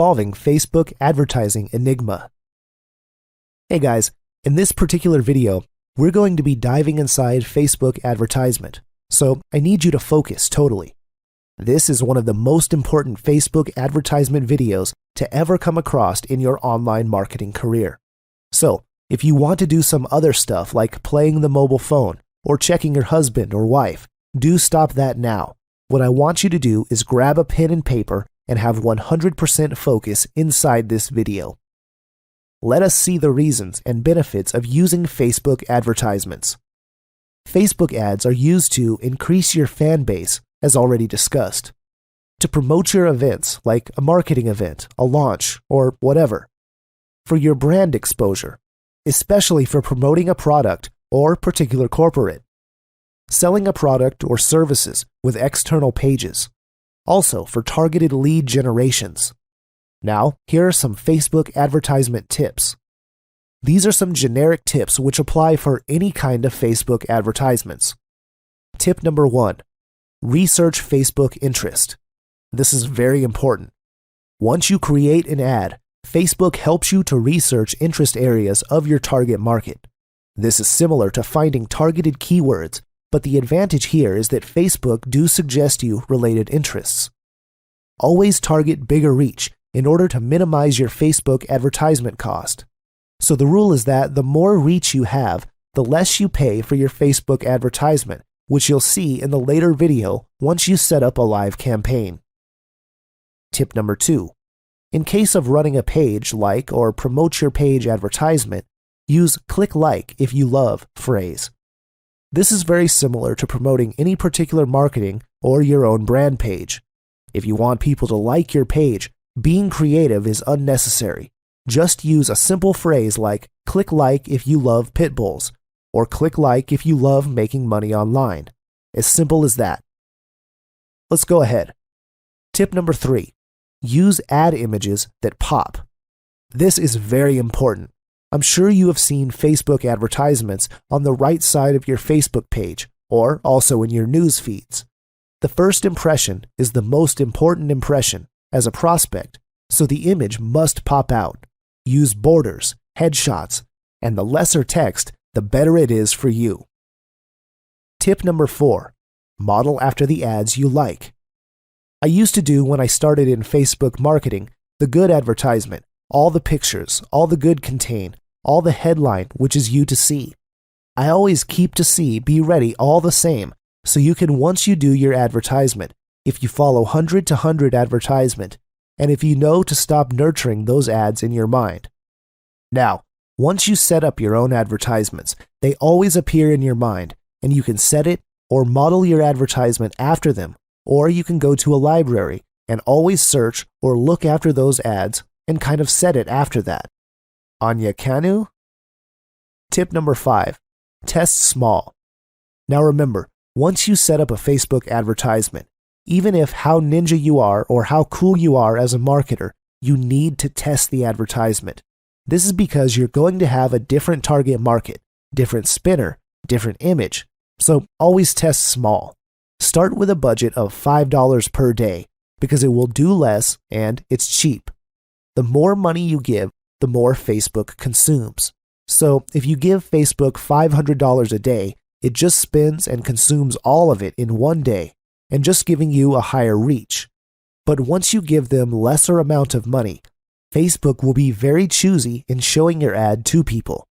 solving Facebook advertising enigma. Hey guys, in this particular video, we're going to be diving inside Facebook advertisement, so I need you to focus totally. This is one of the most important Facebook advertisement videos to ever come across in your online marketing career. So, if you want to do some other stuff like playing the mobile phone or checking your husband or wife, do stop that now. What I want you to do is grab a pen and paper and have 100% focus inside this video. Let us see the reasons and benefits of using Facebook advertisements. Facebook ads are used to increase your fan base, as already discussed, to promote your events like a marketing event, a launch, or whatever, for your brand exposure, especially for promoting a product or particular corporate, selling a product or services with external pages, also for targeted lead generations. Now, here are some Facebook advertisement tips. These are some generic tips which apply for any kind of Facebook advertisements. Tip number 1. Research Facebook interest. This is very important. Once you create an ad, Facebook helps you to research interest areas of your target market. This is similar to finding targeted keywords, but the advantage here is that Facebook do suggest you related interests. Always target bigger reach in order to minimize your Facebook advertisement cost. So the rule is that the more reach you have, the less you pay for your Facebook advertisement, which you'll see in the later video once you set up a live campaign. Tip number 2. In case of running a page like or promote your page advertisement, use "click like if you love" phrase. This is very similar to promoting any particular marketing or your own brand page. If you want people to like your page, being creative is unnecessary. Just use a simple phrase like "click like if you love pit bulls" or "click like if you love making money online." As simple as that. Let's go ahead. Tip number 3. Use ad images that pop. This is very important. I'm sure you have seen Facebook advertisements on the right side of your Facebook page or also in your news feeds. The first impression is the most important impression as a prospect, so the image must pop out. Use borders, headshots, and the lesser text, the better it is for you. Tip number 4. Model after the ads you like. I used to do when I started in Facebook marketing, the good advertisement, all the pictures, all the good contain, all the headline, which is you to see. I always keep to see, be ready all the same, so you can once you do your advertisement, if you follow 100 to 100 advertisement, and if you know to stop nurturing those ads in your mind. Now, once you set up your own advertisements, they always appear in your mind, and you can set it or model your advertisement after them, or you can go to a library and always search or look after those ads and kind of set it after that. Anya Kanu? Tip number 5. Test small. Now remember, once you set up a Facebook advertisement, even if how ninja you are or how cool you are as a marketer, you need to test the advertisement. This is because you're going to have a different target market, different spinner, different image, so always test small. Start with a budget of $5 per day because it will do less and it's cheap. The more money you give, the more Facebook consumes. So if you give Facebook $500 a day, it just spends and consumes all of it in one day and just giving you a higher reach. But once you give them lesser amount of money, Facebook will be very choosy in showing your ad to people.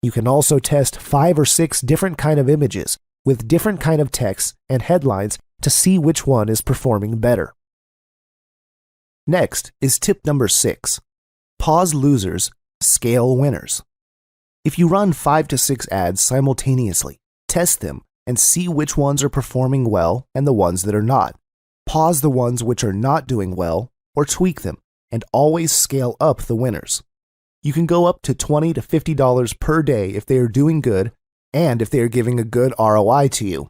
You can also test 5 or 6 different kind of images with different kind of text and headlines to see which one is performing better. Next is tip number 6. Pause losers, scale winners. If you run 5 to 6 ads simultaneously, test them and see which ones are performing well and the ones that are not. Pause the ones which are not doing well or tweak them and always scale up the winners. You can go up to $20 to $50 per day if they are doing good and if they are giving a good ROI to you.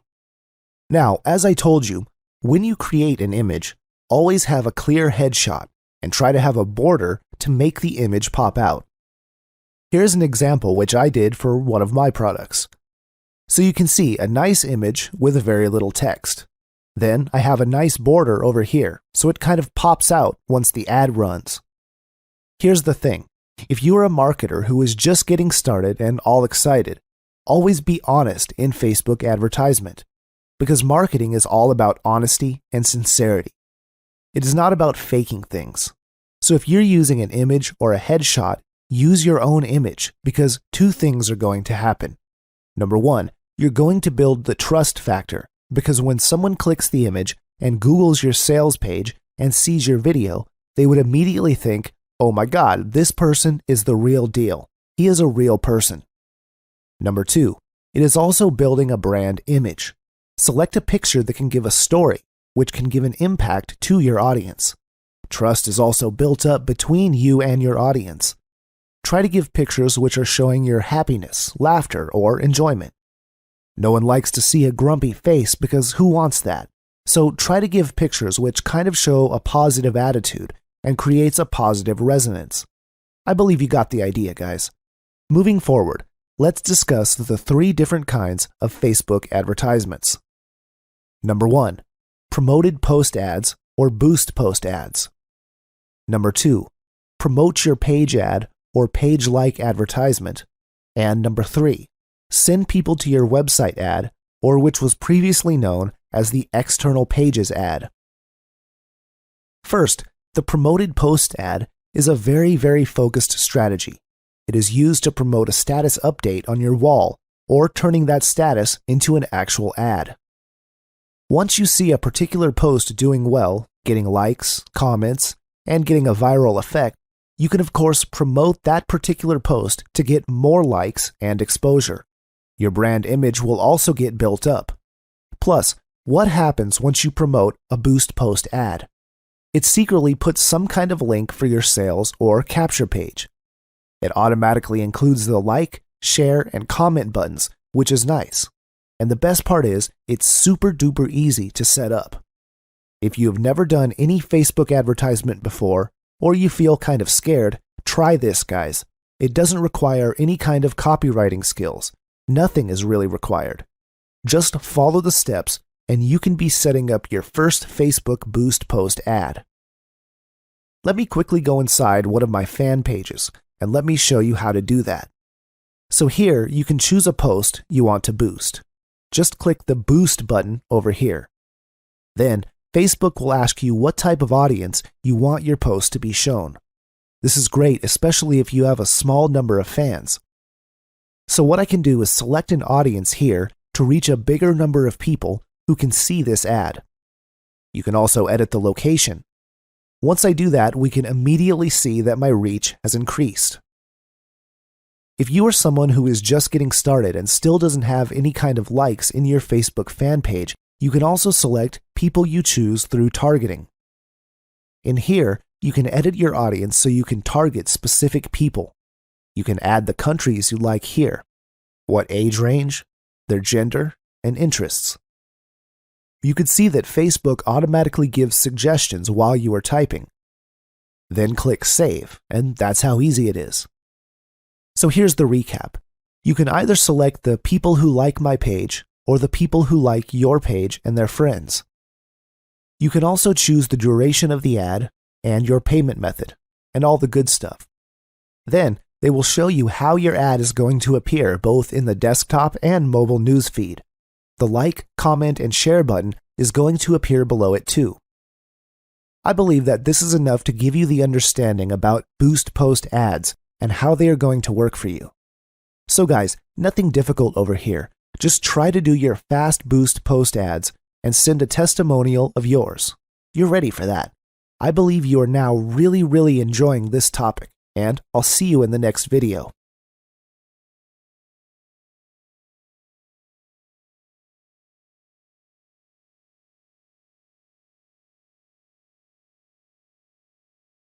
Now, as I told you, when you create an image, always have a clear headshot and try to have a border to make the image pop out. Here's an example which I did for one of my products. So you can see a nice image with very little text. Then I have a nice border over here, so it kind of pops out once the ad runs. Here's the thing. If you're a marketer who is just getting started and all excited, always be honest in Facebook advertisement, because marketing is all about honesty and sincerity. It is not about faking things. So if you're using an image or a headshot, use your own image, because two things are going to happen. Number one, you're going to build the trust factor, because when someone clicks the image and Googles your sales page and sees your video, they would immediately think, oh my God, this person is the real deal. He is a real person. Number two, it is also building a brand image. Select a picture that can give a story, which can give an impact to your audience. Trust is also built up between you and your audience. Try to give pictures which are showing your happiness, laughter, or enjoyment. No one likes to see a grumpy face because who wants that? So try to give pictures which kind of show a positive attitude and creates a positive resonance. I believe you got the idea, guys. Moving forward, let's discuss the 3 different kinds of Facebook advertisements. Number 1, promoted post ads or boost post ads. Number 2, promote your page ad or page-like advertisement. And number 3, send people to your website ad, or which was previously known as the external pages ad. First, the promoted post ad is a very focused strategy. It is used to promote a status update on your wall or turning that status into an actual ad. Once you see a particular post doing well, getting likes, comments, and getting a viral effect, you can of course promote that particular post to get more likes and exposure. Your brand image will also get built up. Plus, what happens once you promote a boost post ad? It secretly puts some kind of link for your sales or capture page. It automatically includes the like, share, and comment buttons, which is nice. And the best part is, it's super duper easy to set up. If you have never done any Facebook advertisement before, or you feel kind of scared, try this, guys. It doesn't require any kind of copywriting skills. Nothing is really required. Just follow the steps and you can be setting up your first Facebook boost post ad. Let me quickly go inside one of my fan pages and let me show you how to do that. So here you can choose a post you want to boost. Just click the boost button over here. Then Facebook will ask you what type of audience you want your post to be shown. This is great, especially if you have a small number of fans. So what I can do is select an audience here to reach a bigger number of people who can see this ad. You can also edit the location. Once I do that, we can immediately see that my reach has increased. If you are someone who is just getting started and still doesn't have any kind of likes in your Facebook fan page, you can also select people you choose through targeting. In here, you can edit your audience so you can target specific people. You can add the countries you like here, what age range, their gender, and interests. You can see that Facebook automatically gives suggestions while you are typing. Then click Save, and that's how easy it is. So here's the recap. You can either select the people who like my page or the people who like your page and their friends. You can also choose the duration of the ad and your payment method, and all the good stuff. Then, they will show you how your ad is going to appear both in the desktop and mobile newsfeed. The like, comment, and share button is going to appear below it too. I believe that this is enough to give you the understanding about boost post ads and how they are going to work for you. So guys, nothing difficult over here. Just try to do your fast boost post ads and send a testimonial of yours. You're ready for that. I believe you are now really enjoying this topic, and I'll see you in the next video.